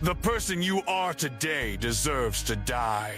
The person you are today deserves to die.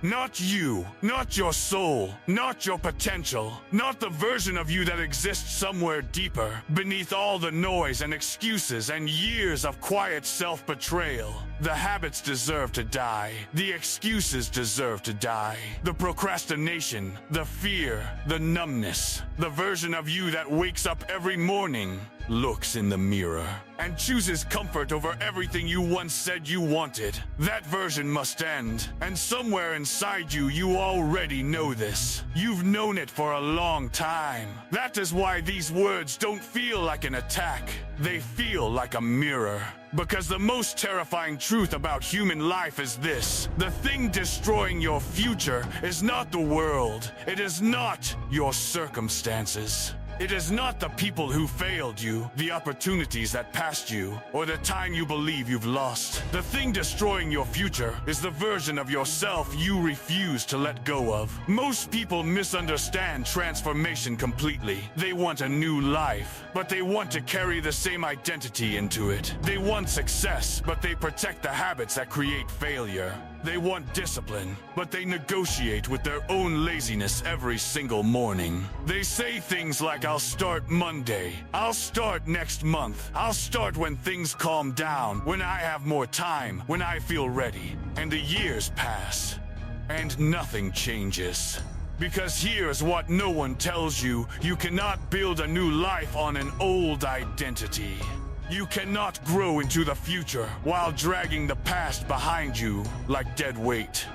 Not you, not your soul, not your potential, not the version of you that exists somewhere deeper, beneath all the noise and excuses and years of quiet self-betrayal. The habits deserve to die. The excuses deserve to die. The procrastination, the fear, the numbness. The version of you that wakes up every morning, looks in the mirror, and chooses comfort over everything you once said you wanted. That version must end. And somewhere inside you, you already know this. You've known it for a long time. That is why these words don't feel like an attack. They feel like a mirror. Because the most terrifying truth about human life is this: the thing destroying your future is not the world. It is not your circumstances. It is not the people who failed you, the opportunities that passed you, or the time you believe you've lost. The thing destroying your future is the version of yourself you refuse to let go of. Most people misunderstand transformation completely. They want a new life, but they want to carry the same identity into it. They want success, but they protect the habits that create failure. They want discipline, but they negotiate with their own laziness every single morning. They say things like, "I'll start Monday. I'll start next month. I'll start when things calm down, when I have more time, when I feel ready." And the years pass, and nothing changes. Because here's what no one tells you: you cannot build a new life on an old identity. You cannot grow into the future while dragging the past behind you like dead weight.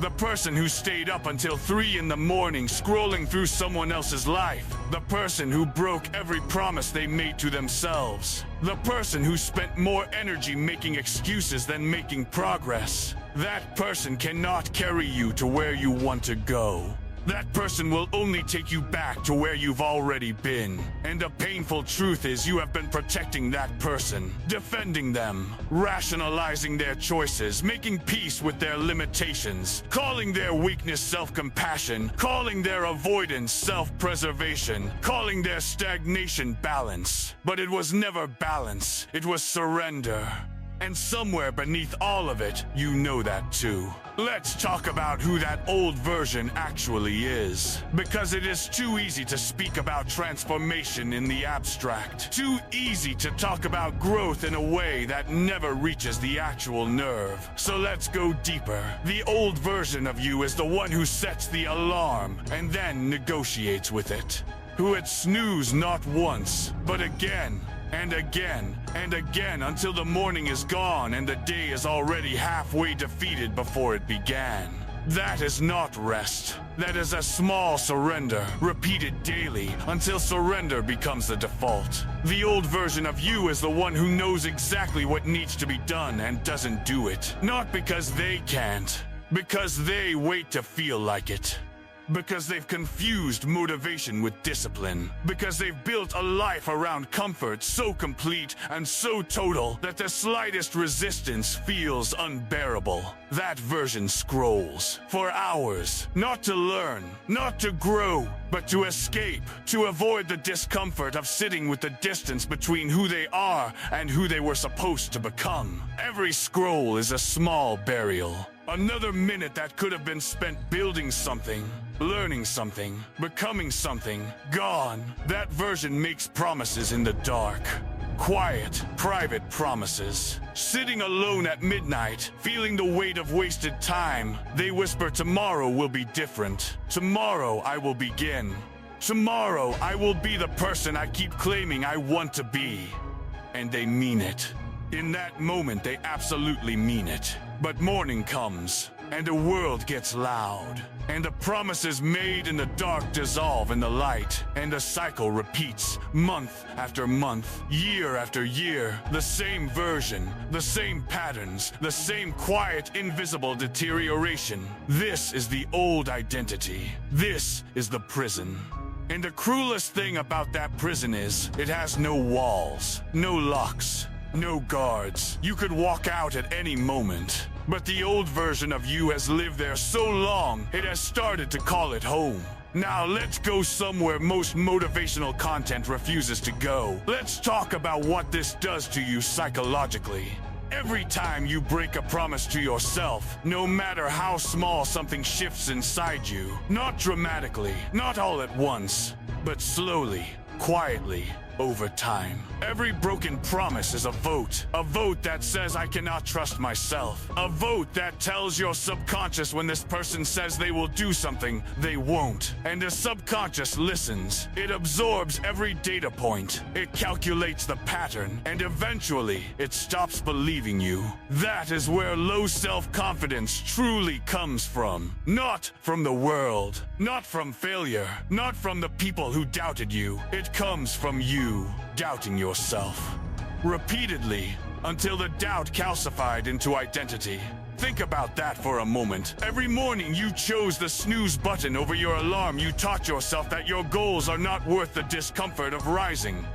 The person who stayed up until 3 in the morning scrolling through someone else's life. The person who broke every promise they made to themselves. The person who spent more energy making excuses than making progress. That person cannot carry you to where you want to go. That person will only take you back to where you've already been. And the painful truth is you have been protecting that person, defending them, rationalizing their choices, making peace with their limitations, calling their weakness self-compassion, calling their avoidance self-preservation, calling their stagnation balance. But it was never balance, it was surrender. And somewhere beneath all of it, you know that too. Let's talk about who that old version actually is. Because it is too easy to speak about transformation in the abstract. Too easy to talk about growth in a way that never reaches the actual nerve. So let's go deeper. The old version of you is the one who sets the alarm and then negotiates with it. Who would snooze not once, but again, and again, and again until the morning is gone and the day is already halfway defeated before it began. That is not rest. That is a small surrender, repeated daily until surrender becomes the default. The old version of you is the one who knows exactly what needs to be done and doesn't do it. Not because they can't, because they wait to feel like it. Because they've confused motivation with discipline. Because they've built a life around comfort so complete and so total that the slightest resistance feels unbearable. That version scrolls for hours, not to learn, not to grow, but to escape, to avoid the discomfort of sitting with the distance between who they are and who they were supposed to become. Every scroll is a small burial. Another minute that could have been spent building something, learning something, becoming something, gone. That version makes promises in the dark. Quiet, private promises. Sitting alone at midnight, feeling the weight of wasted time, they whisper, "Tomorrow will be different. Tomorrow I will begin. Tomorrow I will be the person I keep claiming I want to be." And they mean it. In that moment, they absolutely mean it. But morning comes, and the world gets loud, and the promises made in the dark dissolve in the light, and the cycle repeats, month after month, year after year, the same version, the same patterns, the same quiet, invisible deterioration. This is the old identity. This is the prison. And the cruelest thing about that prison is, it has no walls, no locks, no guards. You could walk out at any moment. But the old version of you has lived there so long, it has started to call it home. Now let's go somewhere most motivational content refuses to go. Let's talk about what this does to you psychologically. Every time you break a promise to yourself, no matter how small, something shifts inside you. Not dramatically, not all at once, but slowly, quietly, over time. Every broken promise is a vote that says I cannot trust myself, a vote that tells your subconscious when this person says they will do something, they won't. And the subconscious listens. It absorbs every data point, it calculates the pattern, and eventually it stops believing you. That is where low self-confidence truly comes from. Not from the world, not from failure, not from the people who doubted you. It comes from you doubting yourself. Repeatedly, until the doubt calcified into identity. Think about that for a moment. Every morning you chose the snooze button over your alarm. You taught yourself that your goals are not worth the discomfort of rising.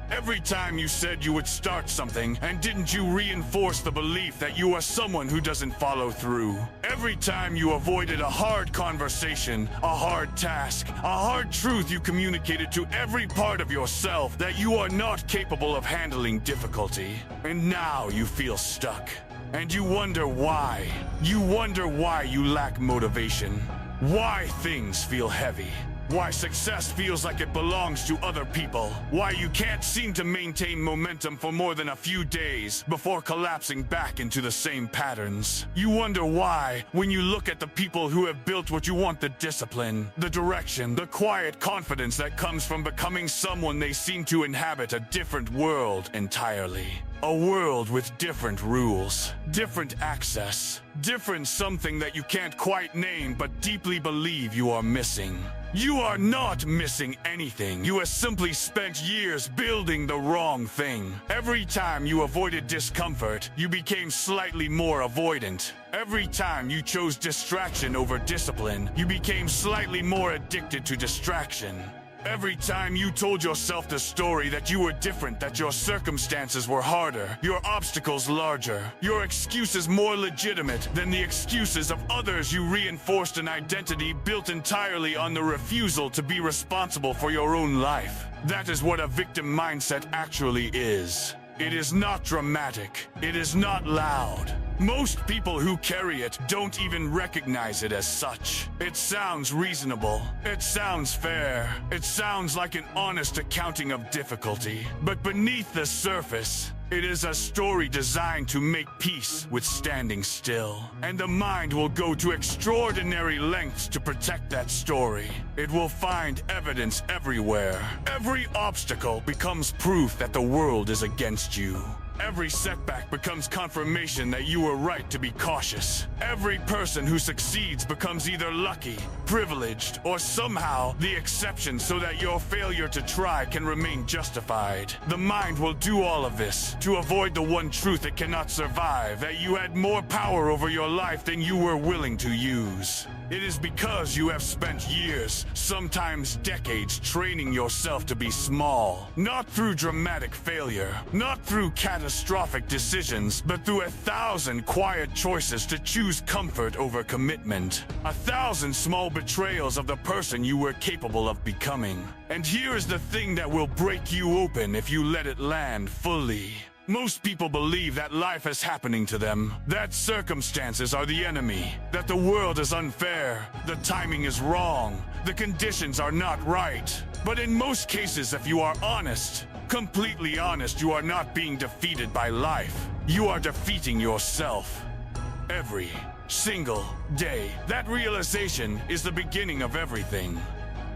Every time you said you would start something, and didn't you reinforce the belief that you are someone who doesn't follow through? Every time you avoided a hard conversation, a hard task, a hard truth, you communicated to every part of yourself that you are not capable of handling difficulty. And now you feel stuck. And you wonder why. You wonder why you lack motivation. Why things feel heavy. Why success feels like it belongs to other people. Why you can't seem to maintain momentum for more than a few days before collapsing back into the same patterns. You wonder why, when you look at the people who have built what you want, the discipline, the direction, the quiet confidence that comes from becoming someone, they seem to inhabit a different world entirely. A world with different rules, different access, different something that you can't quite name but deeply believe you are missing. You are not missing anything. You have simply spent years building the wrong thing. Every time you avoided discomfort, you became slightly more avoidant. Every time you chose distraction over discipline, you became slightly more addicted to distraction. Every time you told yourself the story that you were different, that your circumstances were harder, your obstacles larger, your excuses more legitimate than the excuses of others, you reinforced an identity built entirely on the refusal to be responsible for your own life. That is what a victim mindset actually is. It is not dramatic. It is not loud. Most people who carry it don't even recognize it as such. It sounds reasonable. It sounds fair. It sounds like an honest accounting of difficulty. But beneath the surface, it is a story designed to make peace with standing still. And the mind will go to extraordinary lengths to protect that story. It will find evidence everywhere. Every obstacle becomes proof that the world is against you. Every setback becomes confirmation that you were right to be cautious. Every person who succeeds becomes either lucky, privileged, or somehow the exception so that your failure to try can remain justified. The mind will do all of this to avoid the one truth it cannot survive, that you had more power over your life than you were willing to use. It is because you have spent years, sometimes decades, training yourself to be small. Not through dramatic failure, not through catastrophic decisions, but through 1,000 quiet choices to choose comfort over commitment. 1,000 small betrayals of the person you were capable of becoming. And here is the thing that will break you open if you let it land fully. Most people believe that life is happening to them, that circumstances are the enemy, that the world is unfair, the timing is wrong, the conditions are not right. But in most cases, if you are honest, completely honest, you are not being defeated by life. You are defeating yourself. Every single day. That realization is the beginning of everything.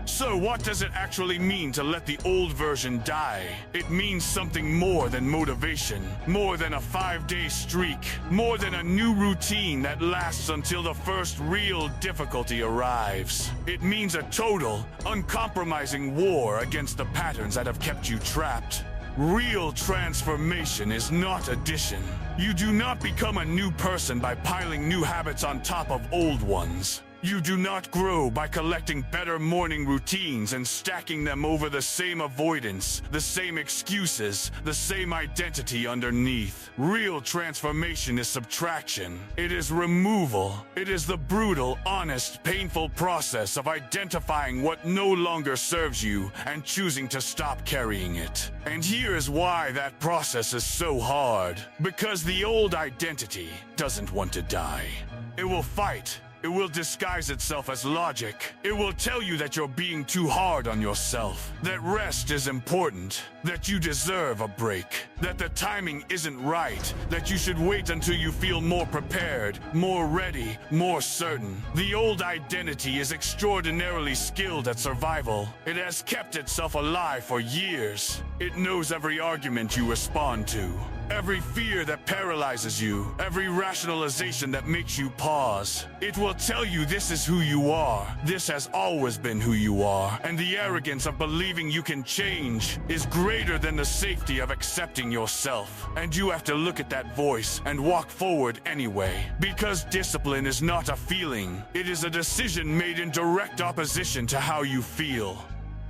So what does it actually mean to let the old version die? It means something more than motivation, more than a 5-day streak, more than a new routine that lasts until the first real difficulty arrives. It means a total, uncompromising war against the patterns that have kept you trapped. Real transformation is not addition. You do not become a new person by piling new habits on top of old ones. You do not grow by collecting better morning routines and stacking them over the same avoidance, the same excuses, the same identity underneath. Real transformation is subtraction. It is removal. It is the brutal, honest, painful process of identifying what no longer serves you and choosing to stop carrying it. And here is why that process is so hard. Because the old identity doesn't want to die. It will fight. It will disguise itself as logic. It will tell you that you're being too hard on yourself, that rest is important, that you deserve a break, that the timing isn't right, that you should wait until you feel more prepared, more ready, more certain. The old identity is extraordinarily skilled at survival. It has kept itself alive for years. It knows every argument you respond to, every fear that paralyzes you, every rationalization that makes you pause. It will tell you this is who you are. This has always been who you are. And the arrogance of believing you can change is greater than the safety of accepting yourself. And you have to look at that voice and walk forward anyway. Because discipline is not a feeling. It is a decision made in direct opposition to how you feel.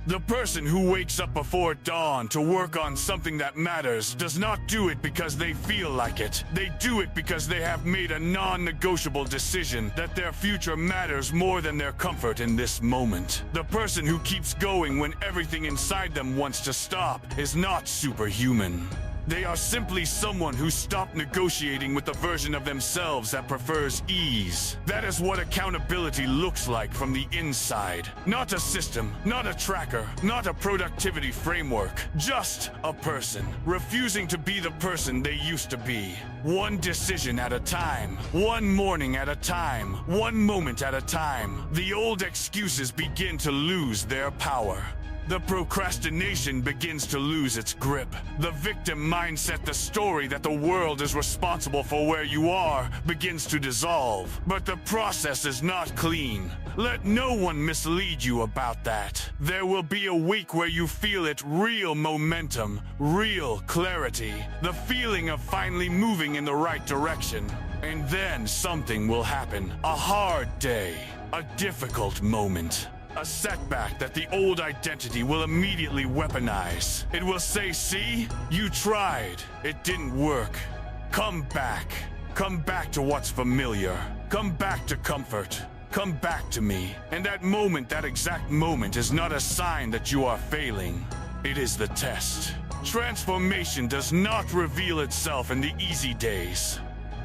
The person who wakes up before dawn to work on something that matters does not do it because they feel like it. They do it because they have made a non-negotiable decision that their future matters more than their comfort in this moment. The person who keeps going when everything inside them wants to stop is not superhuman. They are simply someone who stopped negotiating with the version of themselves that prefers ease. That is what accountability looks like from the inside. Not a system, not a tracker, not a productivity framework. Just a person, refusing to be the person they used to be. One decision at a time, one morning at a time, one moment at a time. The old excuses begin to lose their power. The procrastination begins to lose its grip. The victim mindset, the story that the world is responsible for where you are, begins to dissolve. But the process is not clean. Let no one mislead you about that. There will be a week where you feel it, real momentum, real clarity, the feeling of finally moving in the right direction. And then something will happen. A hard day, a difficult moment. A setback that the old identity will immediately weaponize. It will say, see, you tried. It didn't work. Come back. Come back to what's familiar. Come back to comfort. Come back to me. And that moment, that exact moment, is not a sign that you are failing. It is the test. Transformation does not reveal itself in the easy days.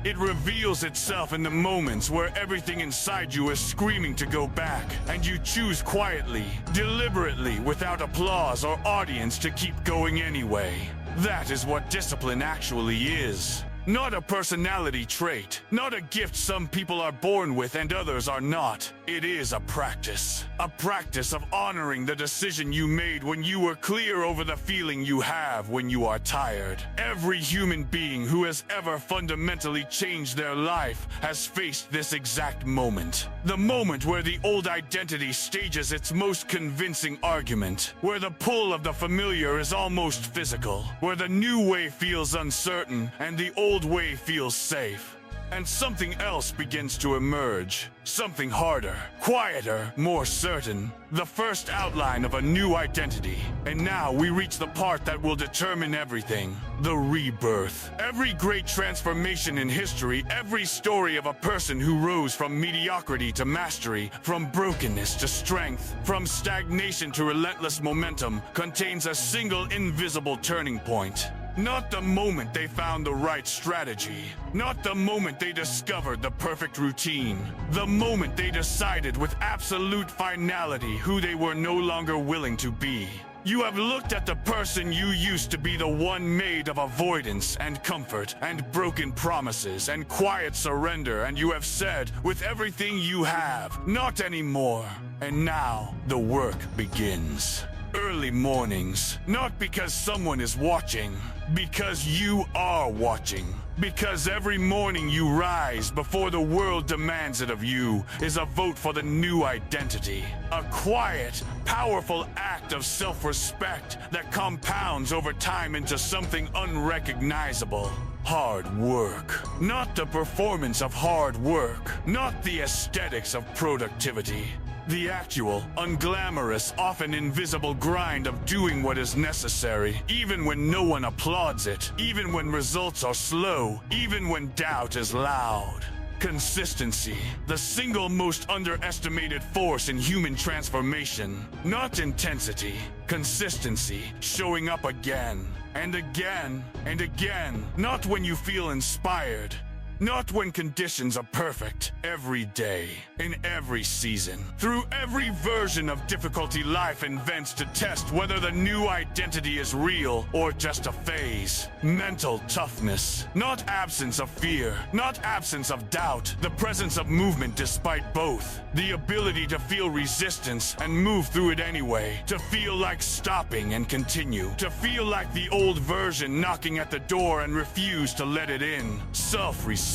It reveals itself in the moments where everything inside you is screaming to go back, and you choose quietly, deliberately, without applause or audience to keep going anyway. That is what discipline actually is. Not a personality trait, not a gift some people are born with and others are not. It is a practice of honoring the decision you made when you were clear over the feeling you have when you are tired. Every human being who has ever fundamentally changed their life has faced this exact moment. The moment where the old identity stages its most convincing argument, where the pull of the familiar is almost physical, where the new way feels uncertain and the old way feels safe. And something else begins to emerge. Something harder, quieter, more certain. The first outline of a new identity. And now we reach the part that will determine everything. The rebirth. Every great transformation in history, every story of a person who rose from mediocrity to mastery, from brokenness to strength, from stagnation to relentless momentum, contains a single invisible turning point. Not the moment they found the right strategy. Not the moment they discovered the perfect routine. The moment they decided with absolute finality who they were no longer willing to be. You have looked at the person you used to be, the one made of avoidance and comfort and broken promises and quiet surrender, and you have said, with everything you have, not anymore. And now, the work begins. Early mornings, not because someone is watching, because you are watching. Because every morning you rise before the world demands it of you is a vote for the new identity. A quiet, powerful act of self-respect that compounds over time into something unrecognizable. Hard work. Not the performance of hard work. Not the aesthetics of productivity. The actual, unglamorous, often invisible grind of doing what is necessary, even when no one applauds it, even when results are slow, even when doubt is loud. Consistency, the single most underestimated force in human transformation. Not intensity, consistency, showing up again, and again, and again. Not when you feel inspired. Not when conditions are perfect, every day, in every season. Through every version of difficulty life invents to test whether the new identity is real or just a phase. Mental toughness, not absence of fear, not absence of doubt, the presence of movement despite both. The ability to feel resistance and move through it anyway. To feel like stopping and continue. To feel like the old version knocking at the door and refuse to let it in. Self-respect.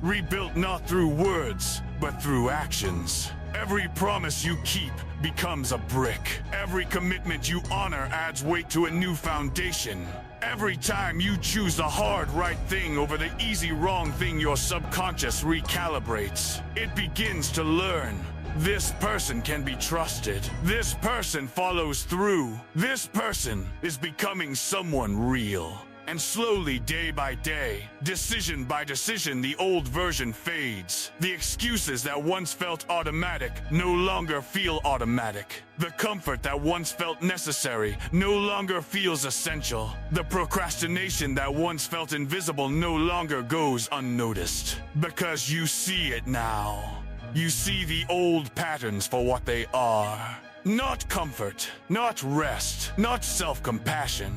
Rebuilt not through words, but through actions. Every promise you keep becomes a brick. Every commitment you honor adds weight to a new foundation. Every time you choose the hard right thing over the easy wrong thing, your subconscious recalibrates. It begins to learn. This person can be trusted. This person follows through. This person is becoming someone real. And slowly, day by day, decision by decision, the old version fades. The excuses that once felt automatic no longer feel automatic. The comfort that once felt necessary no longer feels essential. The procrastination that once felt invisible no longer goes unnoticed. Because you see it now. You see the old patterns for what they are. Not comfort, not rest, not self-compassion.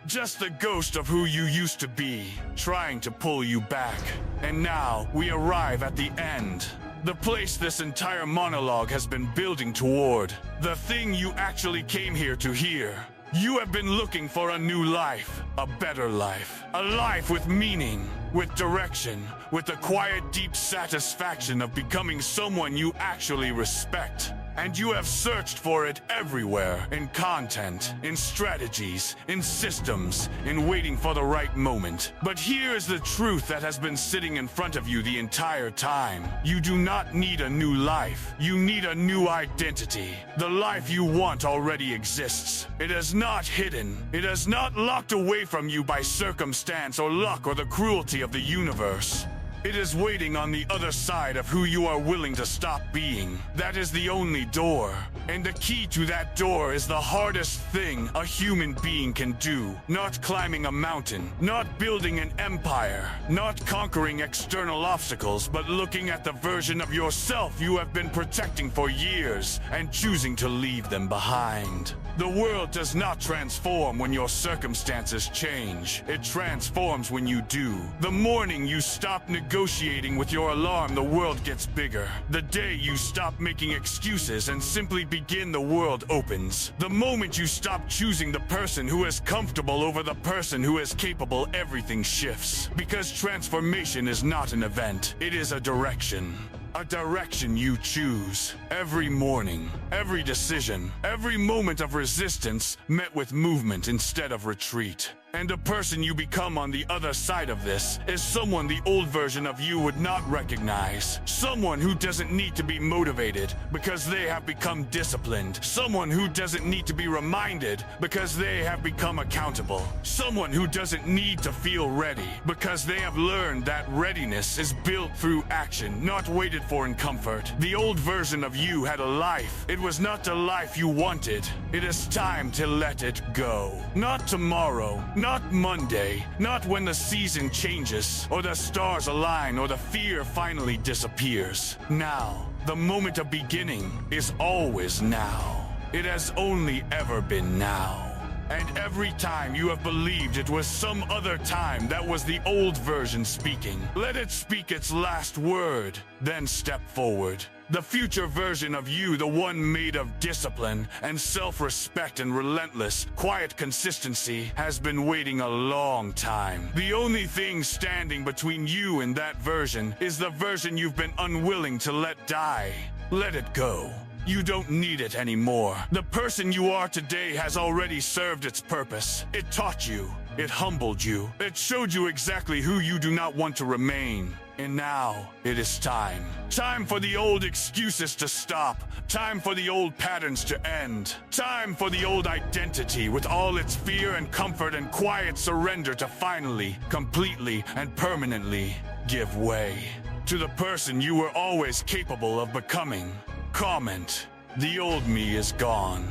Just the ghost of who you used to be, trying to pull you back. And now, we arrive at the end. The place this entire monologue has been building toward. The thing you actually came here to hear. You have been looking for a new life, a better life. A life with meaning, with direction, with the quiet, deep satisfaction of becoming someone you actually respect. And you have searched for it everywhere, in content, in strategies, in systems, in waiting for the right moment. But here is the truth that has been sitting in front of you the entire time. You do not need a new life. You need a new identity. The life you want already exists. It is not hidden. It is not locked away from you by circumstance or luck or the cruelty of the universe. It is waiting on the other side of who you are willing to stop being. That is the only door. And the key to that door is the hardest thing a human being can do. Not climbing a mountain, not building an empire, not conquering external obstacles, but looking at the version of yourself you have been protecting for years and choosing to leave them behind. The world does not transform when your circumstances change. It transforms when you do. The morning you stop negotiating with your alarm, the world gets bigger. The day you stop making excuses and simply begin, the world opens. The moment you stop choosing the person who is comfortable over the person who is capable, everything shifts. Because transformation is not an event, it is a direction. A direction you choose. Every morning, every decision, every moment of resistance met with movement instead of retreat. And the person you become on the other side of this is someone the old version of you would not recognize. Someone who doesn't need to be motivated because they have become disciplined. Someone who doesn't need to be reminded because they have become accountable. Someone who doesn't need to feel ready because they have learned that readiness is built through action, not waited for in comfort. The old version of you had a life. It was not the life you wanted. It is time to let it go. Not tomorrow. Not Monday, not when the season changes, or the stars align, or the fear finally disappears. Now, the moment of beginning is always now. It has only ever been now. And every time you have believed it was some other time, that was the old version speaking. Let it speak its last word, then step forward. The future version of you, the one made of discipline and self-respect and relentless, quiet consistency, has been waiting a long time. The only thing standing between you and that version is the version you've been unwilling to let die. Let it go. You don't need it anymore. The person you are today has already served its purpose. It taught you. It humbled you. It showed you exactly who you do not want to remain. And now, it is time. Time for the old excuses to stop. Time for the old patterns to end. Time for the old identity with all its fear and comfort and quiet surrender to finally, completely, and permanently give way to the person you were always capable of becoming. Comment: the old me is gone.